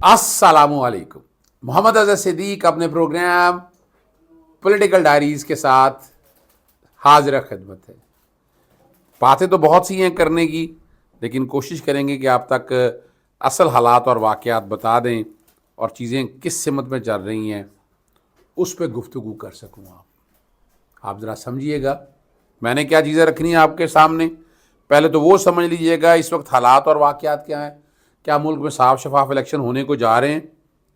अस्सलामुअलैकुम। मोहम्मद अज़हर सिद्दीक अपने programme political diaries के साथ हाजिर खिदमत है। बातें तो बहुत सी हैं करने की, लेकिन कोशिश करेंगे कि आप तक असल हालात और वाक़यात बता दें और चीज़ें किस सिमत में चल रही हैं उस पर गुफ्तगू कर सकूँ। आप ज़रा समझिएगा मैंने क्या चीज़ें रखनी हैं आपके सामने। पहले तो वो समझ लीजिएगा इस वक्त हालात और वाक़यात क्या हैं। क्या मुल्क में साफ शफाफ इलेक्शन होने को जा रहे हैं?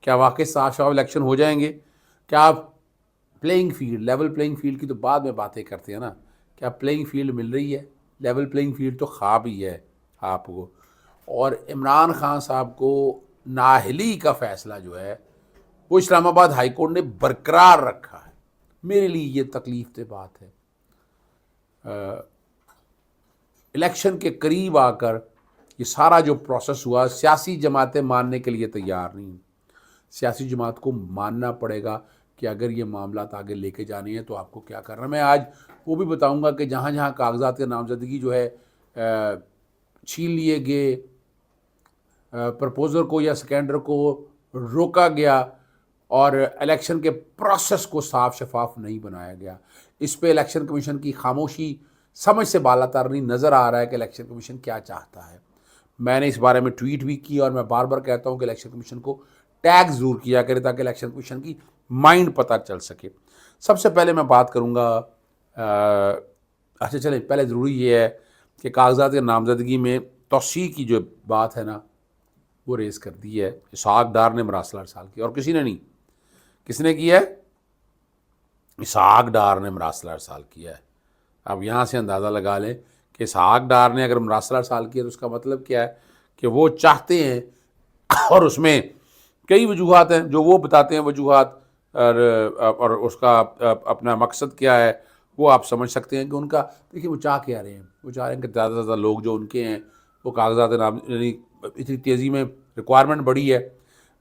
क्या वाकई साफ शफाफ इलेक्शन हो जाएंगे? क्या playing field, level playing field की तो बाद में बातें करते हैं ना, क्या प्लेइंग फील्ड मिल रही है? लेवल प्लेइंग फील्ड तो ख्वाब ही है आपको। और इमरान खान साहब को नाअहली का फ़ैसला जो है वो इस्लामाबाद हाई कोर्ट ने बरकरार रखा है। मेरे लिए ये तकलीफ दे बात है। इलेक्शन के करीब आकर ये सारा जो प्रोसेस हुआ, सियासी जमातें मानने के लिए तैयार नहीं। सियासी जमात को मानना पड़ेगा कि अगर ये मामला आगे लेके जाने हैं तो आपको क्या करना है। मैं आज वो भी बताऊंगा कि जहाँ जहाँ कागजात की नामजदगी जो है छीन लिए गए, प्रपोजर को या स्कैंडर को रोका गया और इलेक्शन के प्रोसेस को साफ शफाफ नहीं बनाया गया, इस पे इलेक्शन कमीशन की खामोशी समझ से बालातर नहीं। नज़र आ रहा है कि इलेक्शन कमीशन क्या चाहता है। मैंने इस बारे में ट्वीट भी की और मैं बार बार कहता हूँ कि इलेक्शन कमीशन को टैग ज़रूर किया करे ताकि इलेक्शन कमीशन की माइंड पता चल सके। सबसे पहले मैं बात करूँगा, अच्छा चले पहले ज़रूरी ये है कि कागजात की नामजदगी में तौसीक़ की जो बात है ना वो रेज़ कर दी है इसहाक डार ने मरासला अरसाल की, और किसी ने नहीं। किसने किया है? इसहाक डार ने मरासला अरसाल किया है। अब यहाँ से अंदाज़ा लगा लें कि इसहाक डार ने अगर मरासला अरसाल किया तो उसका मतलब क्या है कि वो चाहते हैं और उसमें कई वजूहात हैं जो वो बताते हैं वजूहात, और उसका अपना मकसद क्या है वो आप समझ सकते हैं कि उनका, देखिए वो चाह क्या रहे हैं। वो चाह रहे हैं कि ज़्यादा से ज़्यादा लोग जो उनके हैं वो कागजात नाम, यानी इतनी तेज़ी में रिक्वायरमेंट बढ़ी है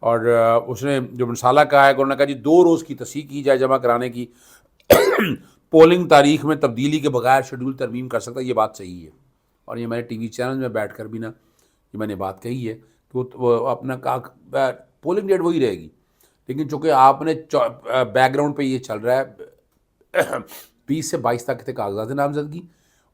और उसने जो मिसाला कहा है कि उन्होंने कहा जी 2 रोज़ की तस्दीक की जाए जमा कराने की पोलिंग तारीख में तब्दीली के बगैर शेड्यूल तरमीम कर सकता है। ये बात सही है और ये मैंने टीवी चैनल में बैठ कर भी ना ये मैंने बात कही है कि वो अपना पोलिंग डेट वही रहेगी, लेकिन चूँकि आपने बैकग्राउंड पे ये चल रहा है 20 से 22 तक थे कागजात नामजदगी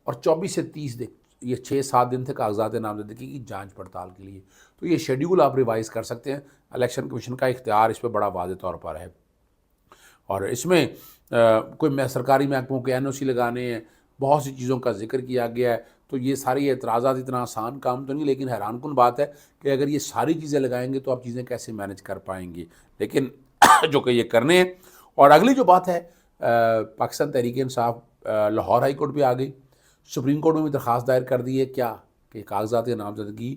और 24 से 30 दिन, ये 6-7 दिन थे कागजात नामजदगी की जांच पड़ताल के लिए। तो ये शेड्यूल आप रिवाइज़ कर सकते हैं। इलेक्शन कमीशन का इख्तियार इस पर बड़ा वाज़ेह तौर पर है और इसमें कोई सरकारी महकमों के NOC लगाने हैं, बहुत सी चीज़ों का जिक्र किया गया है। तो ये सारी एतराज़ात इतना आसान काम तो नहीं, लेकिन हैरानकुन बात है कि अगर ये सारी चीज़ें लगाएंगे तो आप चीज़ें कैसे मैनेज कर पाएंगे, लेकिन जो कि ये करने हैं। और अगली जो बात है, पाकिस्तान तहरीक इंसाफ लाहौर हाई कोर्ट भी आ गई, सुप्रीम कोर्ट में भी दरख्वास्त दायर कर दी है क्या कि कागजात नामजदगी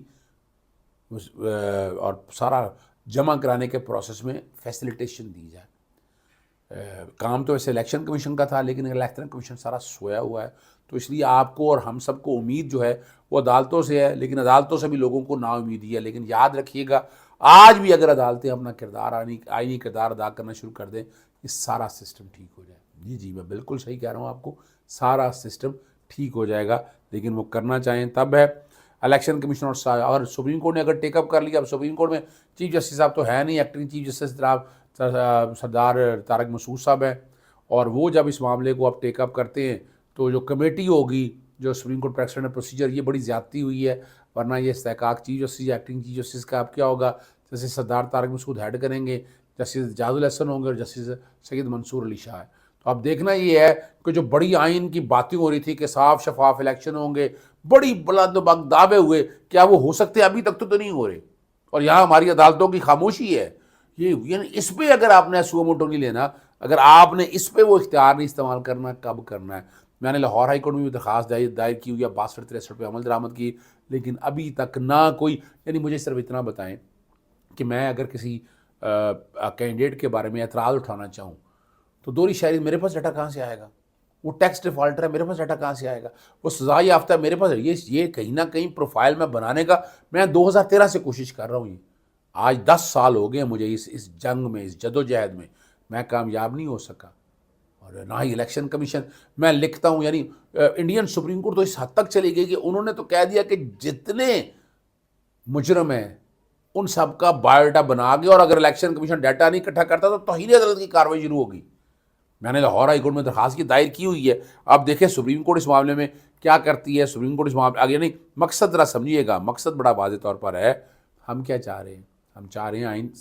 और सारा जमा कराने के प्रोसेस में फैसिलिटेशन दी जाए। काम तो वैसे इलेक्शन कमीशन का था, लेकिन इलेक्शन कमीशन सारा सोया हुआ है, तो इसलिए आपको और हम सबको उम्मीद जो है वो अदालतों से है, लेकिन अदालतों से भी लोगों को नाउम्मीदी है। लेकिन याद रखिएगा, आज भी अगर अदालतें अपना किरदार आईनी किरदार अदा करना शुरू कर दें, ये सारा सिस्टम ठीक हो जाए। जी मैं बिल्कुल सही कह रहा हूँ आपको, सारा सिस्टम ठीक हो जाएगा, लेकिन वो करना चाहें तब है। इलेक्शन कमीशन और सुप्रीम कोर्ट ने अगर टेकअप कर लिया, अब सुप्रीम कोर्ट में चीफ जस्टिस साहब तो है नहीं, acting chief justice Sardar Tariq Masood साहब हैं, और वो जब इस मामले को अब टेकअप करते हैं तो जो कमेटी होगी, जो सुप्रीम कोर्ट प्रेसिडेंट प्रोसीजर, ये बड़ी ज़्यादती हुई है। वरना ये इस्तेहकाक chief justice acting chief justice का अब क्या होगा, जस्टिस सरदार तारक मसूद हेड करेंगे, जस्टिस जाजुल हसन होंगे और जस्टिस सैयद मंसूर अली शाह है। तो अब देखना ये है कि जो बड़ी आइन की बातें हो रही थी कि साफ शफाफ इलेक्शन होंगे, बड़ी बुलंद दावे हुए, क्या वो हो सकते? अभी तक तो नहीं हो रहे और यहाँ हमारी अदालतों की खामोशी है। ये यानी इस पर अगर आपने सुओ मोटो नहीं लेना, अगर आपने इस पर वो इख्तियार नहीं इस्तेमाल करना, कब करना है? मैंने लाहौर हाई कोर्ट में भी दरख्वास्त दायर की हुई है, 62-63 पे अमल दरामद की, लेकिन अभी तक ना कोई, यानी मुझे सिर्फ इतना बताएं कि मैं अगर किसी कैंडिडेट के बारे में एतराज़ उठाना चाहूँ तो दोहरी शहरी मेरे पास डाटा कहाँ से आएगा? वो टैक्स डिफ़ॉल्टर है, मेरे पास डाटा कहाँ से आएगा? वो सज़ा याफ्ता है, मेरे पास ये कहीं ना कहीं प्रोफाइल में बनाने का मैं 2013 से कोशिश कर रहा हूँ। ये आज 10 साल हो गए मुझे इस जंग में, इस जदोजहद में मैं कामयाब नहीं हो सका, और ना ही इलेक्शन कमीशन। मैं लिखता हूँ, यानी इंडियन सुप्रीम कोर्ट तो इस हद तक चली गई कि उन्होंने तो कह दिया कि जितने मुजरम हैं उन सब का बायोडाटा बना के, और अगर इलेक्शन कमीशन डाटा नहीं इकट्ठा करता तो तौहीन अदालत की कार्रवाई शुरू होगी। मैंने लाहौर हाई कोर्ट में दरखास्त की दायर की हुई है। अब देखें सुप्रीम कोर्ट इस मामले में क्या करती है। सुप्रीम कोर्ट इस मामले आगे नहीं, मकसद ज़रा समझिएगा, मकसद बड़ा वाज़े तौर पर है। हम क्या चाह रहे हैं? हम चाह रहे हैं आइन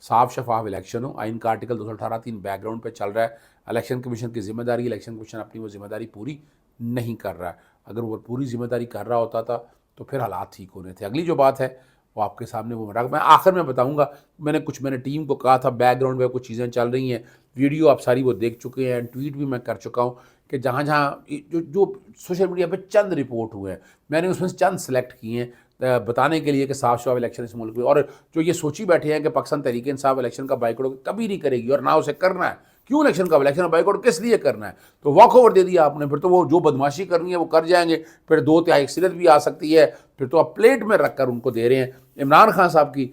साफ शफाफ इलेक्शन हो। आइन का आर्टिकल 218(3) बैकग्राउंड पे चल रहा है। इलेक्शन कमीशन की जिम्मेदारी, इलेक्शन कमीशन अपनी वो जिम्मेदारी पूरी नहीं कर रहा है। अगर वो पूरी जिम्मेदारी कर रहा होता था तो फिर हालात ठीक होने थे। अगली जो बात है वो आपके सामने वो मैं आखिर में बताऊंगा। मैंने टीम को कहा था बैकग्राउंड में कुछ चीज़ें चल रही हैं, वीडियो आप सारी वो देख चुके हैं, ट्वीट भी मैं कर चुका हूँ कि जहाँ जहाँ जो सोशल मीडिया पे चंद रिपोर्ट हुए हैं, मैंने उसमें से चंद सेलेक्ट किए हैं बताने के लिए कि साफ शफाफ इलेक्शन इस मुल्क में। और जो ये सोची बैठे हैं कि पाकिस्तान तहरीक इंसाफ इलेक्शन का बाइकआउट कभी नहीं करेगी और ना उसे करना है, क्यों इलेक्शन का बाइकआउट किस लिए करना है? तो वॉक ओवर दे दिया आपने, फिर तो वो जो बदमाशी करनी है वो कर जाएंगे, फिर 2 तिहाई अक्सरियत भी आ सकती है, फिर तो आप प्लेट में रख कर उनको दे रहे हैं। इमरान खान साहब की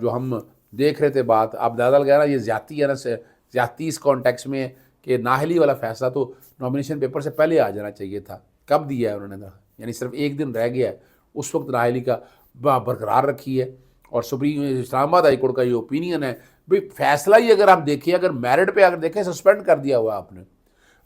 जो हम देख रहे थे बात, आप दादा लगा ना, ये ज्यादती है ना, ज्यादती इस कॉन्टेक्स्ट में कि नाहली वाला फैसला तो नॉमिनेशन पेपर से पहले आ जाना चाहिए था। कब दिया है उन्होंने? यानी सिर्फ एक दिन रह गया है, उस वक्त नाहली का बरकरार रखी है। और सुप्रीम इस्लामाबाद हाई कोर्ट का ये ओपिनियन है भाई, फैसला ही अगर आप देखिए, अगर मेरिट पे अगर देखें, सस्पेंड कर दिया हुआ आपने।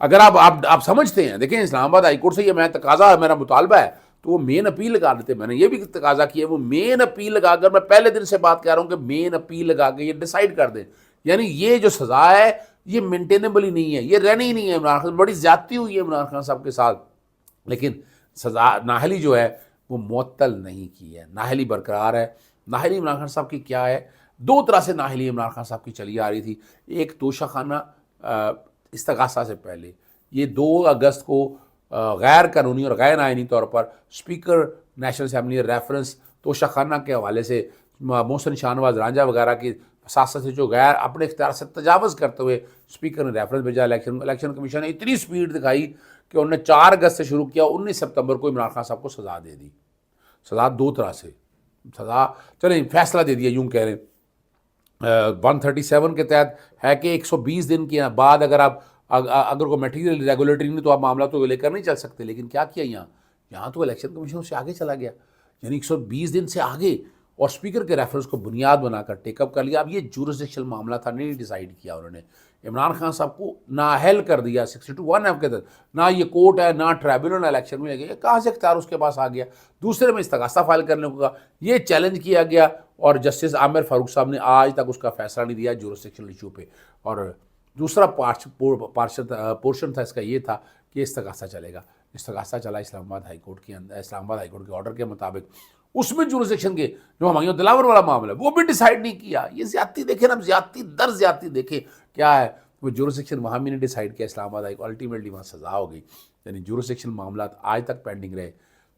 अगर आप समझते हैं, देखें इस्लामाबाद हाई कोर्ट से ये मैं तकाजा, मेरा मुतालबा है, तो वो मेन अपील लगा देते। मैंने ये भी तकाजा किया, वो मेन अपील लगाकर, मैं पहले दिन से बात कर रहा हूँ कि मेन अपील लगा के ये डिसाइड कर दें। यानी ये जो सजा है ये मेंटेनेबल ही नहीं है, ये रहनी ही नहीं है। इमरान खान बड़ी ज्यादती हुई है इमरान खान साहब के साथ, लेकिन सजा नाहली जो है वो मुअत्तल नहीं की है, नाहली बरकरार है। नाहली इमरान खान साहब की क्या है, दो तरह से नाहली इमरान खान साहब की चली आ रही थी। एक तोशाखाना इस्तगासा से पहले, ये 2 अगस्त को गैर कानूनी और गैर आइनी तौर पर speaker national assembly reference Toshakhana के हवाले से मोहसिन शाहनवाज रांझा वगैरह की साथ से जो गैर अपने इख्तियार से तजावज़ करते हुए स्पीकर ने रेफरेंस भेजा। इलेक्शन कमीशन ने इतनी स्पीड दिखाई कि उन्होंने 4 अगस्त से शुरू किया, 19 सितंबर को इमरान खान साहब को सज़ा दे दी। सज़ा 2 तरह से, सज़ा चलें फैसला दे दिया, यूँ कह रहे हैं 137 के तहत है कि 120 दिन के बाद अगर कोई मटीरियल रेगुलेटरी नहीं तो आप मामला तो लेकर नहीं चल सकते। लेकिन क्या किया यहाँ तो इलेक्शन कमीशन से आगे चला गया, यानी 120 दिन से आगे, और स्पीकर के रेफरेंस को बुनियाद बनाकर टेकअप कर लिया। अब ये जुरिसडिक्शनल मामला था, नहीं डिसाइड किया उन्होंने। इमरान खान साहब को नाअहल कर दिया 62(1) के तहत, ना ये कोर्ट है ना ट्राइब्यूनल इलेक्शन में गया, कहाँ से इख्तियार उसके पास आ गया। दूसरे में इस्तगासा फाइल करने को कहा, ये चैलेंज किया गया और जस्टिस आमिर फारूक साहब ने आज तक उसका फैसला नहीं दिया जुरिसडिक्शनल इशू पे। और दूसरा पोर्शन था इसका ये था कि इस्तगासा चलेगा। इस्तगासा चला इस्लामाबाद हाई कोर्ट के ऑर्डर के मुताबिक। उसमें जुरिसडिक्शन के जो हमायूं दिलावर वाला मामला है वो भी डिसाइड नहीं किया। ये ज्यादती देखें ना, ज्यादती दर ज्यादती देखें क्या है, वो जुरिसडिक्शन वहाँ भी नहीं डिसाइड किया इस्लामाबाद हाई कोर्ट, अल्टीमेटली वहाँ सज़ा हो गई। यानी जुरिसडिक्शन मामला आज तक पेंडिंग रहे,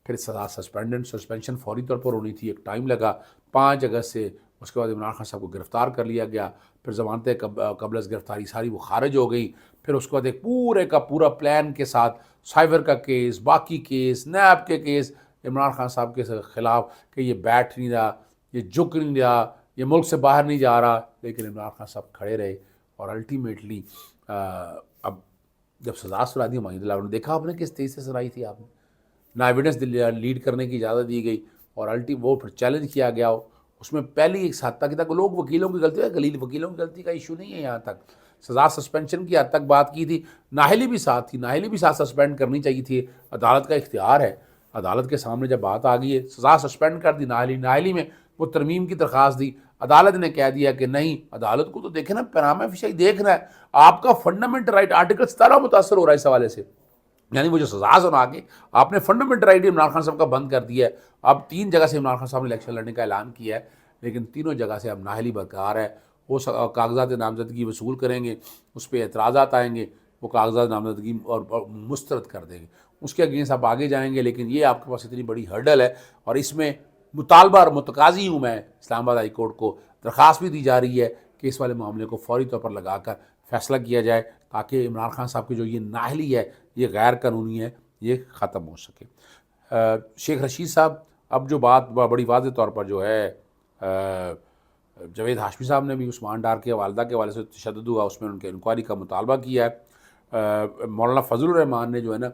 फिर सज़ा सस्पेंशन फौरी तौर पर होनी थी, एक टाइम लगा 5 अगस्त से। उसके बाद इमरान खान साहब को गिरफ़्तार कर लिया गया, फिर ज़मानत कबल गिरफ़्तारी सारी वो खारिज हो गई। फिर उसके बाद एक पूरे का पूरा प्लान के साथ साइबर का केस, बाकी केस, नैब के केस इमरान खान साहब के ख़िलाफ़ कि ये बैठ नहीं रहा, ये झुक नहीं रहा, ये मुल्क से बाहर नहीं जा रहा। लेकिन इमरान खान साहब खड़े रहे और अल्टीमेटली अब जब सज़ा सुना दी आपने देखा, आपने किस तेज़ी से सुनाई थी आपने, ना एविडेंस लीड करने की इजाज़त दी गई और वो फिर चैलेंज किया गया। उसमें पहली एक हद तक लोग वकीलों की गलती है, गलील वकीलों की गलती का इशू नहीं है। यहाँ तक सज़ा सस्पेंशन की हद तक बात की थी, नाहली भी साथ थी, नाहली भी साथ सस्पेंड करनी चाहिए थी। अदालत का इख्तियार है, अदालत के सामने जब बात आ गई है, सज़ा सस्पेंड कर दी नाहली में वो तरमीम की दरख्वास्त दी, अदालत ने कह दिया कि नहीं, अदालत को तो देखे ना, पैनामा फिशाई देखना है, आपका फंडामेंटल राइट आर्टिकल 17 मुतासर हो रहा है इस हवाले से। यानी वो जो सजा सुना के आपने फंडामेंटल राइट इमरान खान साहब का बंद कर दिया है। अब 3 जगह से इमरान खान साहब ने इलेक्शन लड़ने का ऐलान किया है, लेकिन तीनों जगह से अब नाहली बरकरार है। वो कागजात नामजदगी वसूल करेंगे, उस पर एतराज़ात आएंगे, वो कागजात नामजदगी और मुस्तरद कर देंगे, उसके अगेंस्ट आप आगे जाएंगे। लेकिन ये आपके पास इतनी बड़ी हर्डल है और इसमें मुतालबा और मुतकाज़ी हूँ मैं इस्लामाबाद हाई कोर्ट को, दरख्वास्त भी दी जा रही है कि इस वाले मामले को फौरी तौर पर लगाकर फैसला किया जाए ताकि इमरान खान साहब की जो ये नाहली है, ये गैर कानूनी है, ये ख़त्म हो सके। शेख रशीद साहब, अब जो बात बड़ी वाज़ेह तौर पर जो है जावेद हाशमी साहब ने भी उस्मान डार के वालदा के हवाले से तशद्दुद हुआ, उसमें उनके इंक्वायरी का मुतालबा किया है। मौलाना फजलुर रहमान ने जो है ना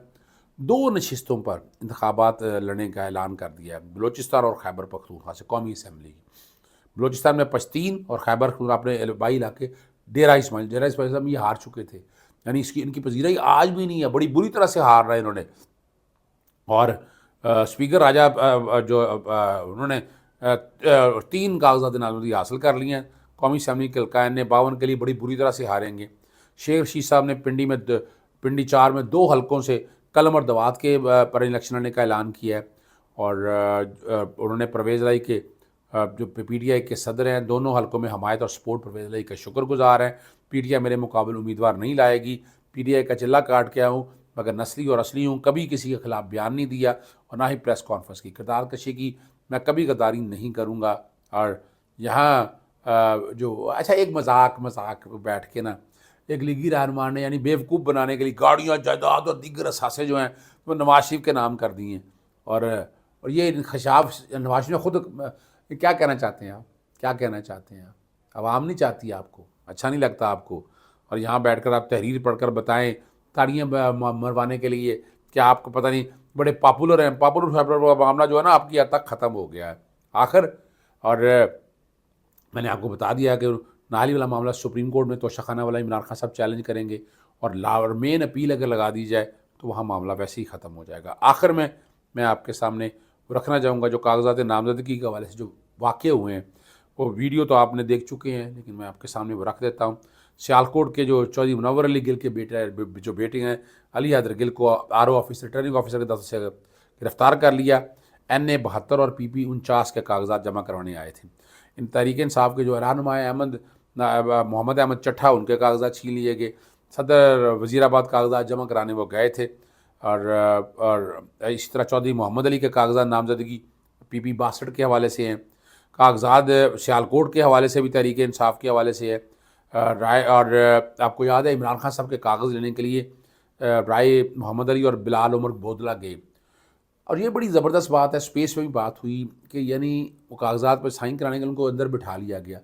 2 नशिस्तों पर इंतखाबात लड़ने का ऐलान कर दिया है, बलूचिस्तान और खैबर पख्तूनख्वा से कौमी असम्बली की। बलूचिस्तान में पश्तीन और खैबर पख्तूनख्वा अपने बाई इलाके डेरा इस्माइल साहब ये हार चुके थे, यानी इसकी इनकी पजीराई आज भी नहीं है, बड़ी बुरी तरह से हार रहे इन्होंने। और स्पीकर राजा उन्होंने 3 कागजात नामजदगी हासिल कर लिए हैं। कौमी असम्बली के हल्का ने 52 के लिए बड़ी बुरी तरह से हारेंगे। शेख रशीद साहब ने पिंडी 4 में 2 हलकों से कलम और दवात के पर इलेक्शन लड़ने का ऐलान किया है। और उन्होंने परवेज़ लाई के जो PTI के सदर हैं, दोनों हलकों में हमायत और सपोर्ट परवेज़ लाई का शुक्रगुजार हैं। PTI मेरे मुकाबले उम्मीदवार नहीं लाएगी, PTI का चिल्ला काट के आया हूँ, मगर नस्ली और असली हूँ, कभी किसी के खिलाफ बयान नहीं दिया और ना ही प्रेस कॉन्फ्रेंस की किरदार कशी की, मैं कभी गद्दारी नहीं करूँगा। और यहाँ जो अच्छा एक मजाक बैठ के ना एक लीगी रहनुमा ने यानी बेवकूफ़ बनाने के लिए गाड़ियाँ, जायदाद और दीगर असासे जो हैं वो नवाज शरीफ के नाम कर दिए हैं। और ये इंकशाफ नवाज शरीफ ने खुद क्या कहना चाहते हैं आप, क्या कहना चाहते हैं आप? आवाम नहीं चाहती आपको, अच्छा नहीं लगता आपको, और यहाँ बैठकर आप तहरीर पढ़कर बताएं ताड़ियाँ मरवाने के लिए कि आपको पता नहीं बड़े पॉपुलर हैं। पॉपुलर मामला जो है ना आपकी हद तक ख़त्म हो गया है आखिर। और मैंने आपको बता दिया कि नाली वाला मामला सुप्रीम कोर्ट में तोशाखाना वाला इमरान खान साहब चैलेंज करेंगे और मेन अपील अगर लगा दी जाए तो वहाँ मामला वैसे ही ख़त्म हो जाएगा। आखिर में मैं आपके सामने रखना चाहूँगा जो कागजात नामजदगी के हवाले से जो वाक़े हुए हैं, वो वीडियो तो आपने देख चुके हैं, लेकिन मैं आपके सामने वो रख देता हूँ। सियालकोट के जो चौधरी मुनव्वर अली गिल के बेटे हैं अली हैदर गिल को RO ऑफिसर रिटर्निंग ऑफिसर के दफ्तर से गिरफ्तार कर लिया। NA 72 और PP 49 के कागजात जमा करवाने आए थे। इन तहरीक इंसाफ के जो रहनुमा मोहम्मद अहमद चट्ठा, उनके कागजात छीन लिए गए। सदर वज़ीराबाद कागजात जमा कराने वो गए थे। और इसी तरह चौधरी मोहम्मद अली के कागजात नामजदगी PP 62 के हवाले से हैं। कागजात सियालकोट के हवाले से भी तहरीक इंसाफ के हवाले से है। राय और आपको याद है इमरान खान साहब के कागज़ लेने के लिए राय मोहम्मद अली और बिलाल उमर बोदला गए। और ये बड़ी ज़बरदस्त बात है, स्पेस में भी बात हुई कि यानी वो कागजात पर साइन कराने के लिए उनको अंदर बिठा लिया गया।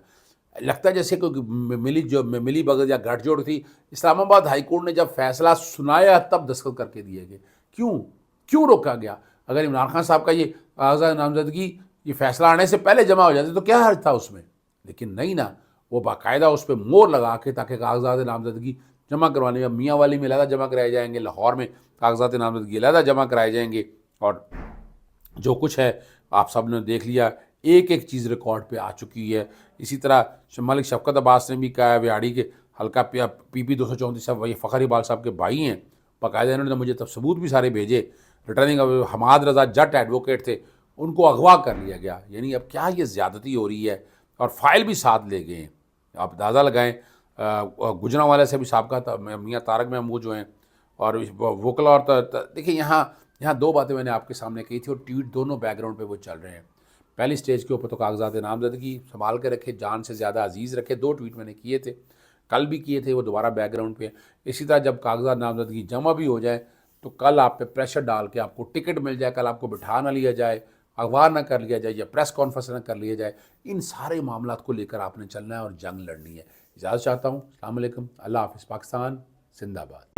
लगता है जैसे कोई मिली भगत या गठजोड़ थी। इस्लामाबाद हाई कोर्ट ने जब फैसला सुनाया तब दस्तखत करके दिए गए। क्यों रोका गया? अगर इमरान खान साहब का ये कागजात नामजदगी ये फैसला आने से पहले जमा हो जाते तो क्या हर्ज था उसमें? लेकिन नहीं ना, वो बाकायदा उस पर मोहर लगा के ताकि कागजात नामजदगी जमा करवाने में मियाँ वाली में अलहदा जमा कराए जाएंगे, लाहौर में कागजात नामजदगी अलहदा जमा कराए जाएंगे। और जो कुछ है आप सब ने देख लिया, एक एक चीज़ रिकॉर्ड पे आ चुकी है। इसी तरह मलिक शफकत अब्बास ने भी कहा है, विहाड़ी के हल्का PP 234 साहब ये फ़खर इकबाल साहब के भाई हैं, बाकायदा इन्होंने मुझे तब सबूत भी सारे भेजे। रिटर्निंग हमाद रज़ा जट एडवोकेट थे, उनको अगवा कर लिया गया। यानी अब क्या ये ज़्यादती हो रही है, और फाइल भी साथ ले गए हैं। आप अंदाज़ा लगाएँ, गुजरांवाला से भी साबका मियाँ तारक महमूद जो हैं और वोकला और देखिए यहाँ 2 बातें मैंने आपके सामने कही थी और ट्वीट दोनों बैकग्राउंड पे वो चल रहे हैं। पहली स्टेज के ऊपर तो कागजात नामजदगी संभाल के रखे, जान से ज़्यादा अजीज़ रखे, 2 ट्वीट मैंने किए थे, कल भी किए थे, वो दोबारा बैकग्राउंड पे। इसी तरह जब कागजात नामजदगी जमा भी हो जाए तो कल आप पे प्रेशर डाल के आपको टिकट मिल जाए, कल आपको बिठा ना लिया जाए, अगवा ना कर लिया जाए या प्रेस कॉन्फ्रेंस ना कर लिया जाए। इन सारे मामला को लेकर आपने चलना है और जंग लड़नी है। इजाज़त चाहता हूँ। अस्सलाम वालेकुम, अल्लाह हाफ़िज़। पाकिस्तान जिंदाबाद।